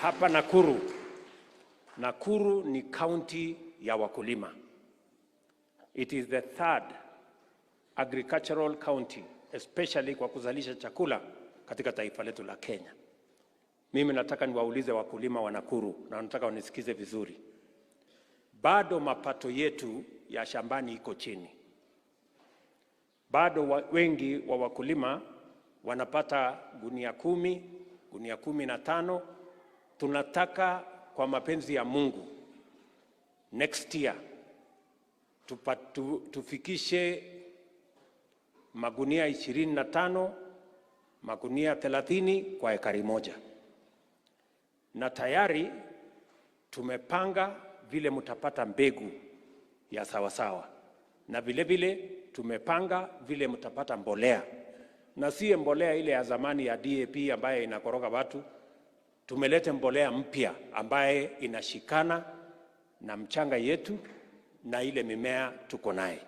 hapa Nakuru ni county ya wakulima. It is the third agricultural county, especially kwa kuzalisha chakula katika taifa letu la Kenya. Mimi nataka niwaulize wakulima wa Nakuru, na nataka wanisikize vizuri. Bado mapato yetu ya shambani iko chini. Bado wengi wa wakulima wanapata gunia 10, gunia 15. Tunataka kwa mapenzi ya Mungu next year tufikishe magunia 25, magunia 30 kwa ekari moja. Na tayari tumepanga vile mtapata mbegu ya sawasawa. Na vile vile tumepanga vile mtapata mbolea. Na si mbolea ile ya zamani ya DAP ambaye inakoroga watu. Tumelete mbolea mpya ambaye inashikana na mchanga yetu na ile mimea tuko naye.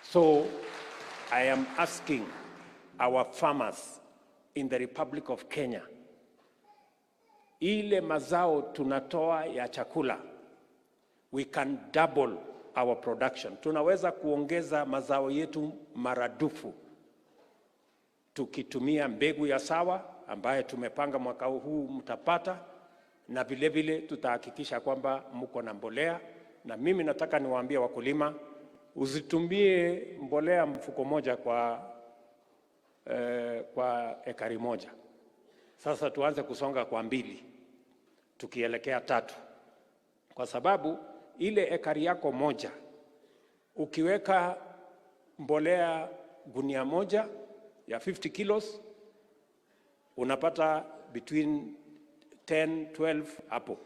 So I am asking our farmers in the Republic of Kenya, ile mazao tunatoa ya chakula, we can double our production. Tunaweza kuongeza mazao yetu maradufu tukitumia mbegu ya sawa ambaye tumepanga mwaka huu mtapata, na vile vile tutahakikisha kwamba mko na mbolea. Na mimi nataka niwaambie wakulima, usitumie mbolea mfuko moja kwa ekari moja. Sasa tuanze kusonga kwa 2 tukielekea 3, kwa sababu ile ekari yako moja ukiweka mbolea gunia moja ya 50 kilos unapata between 10-12 hapo.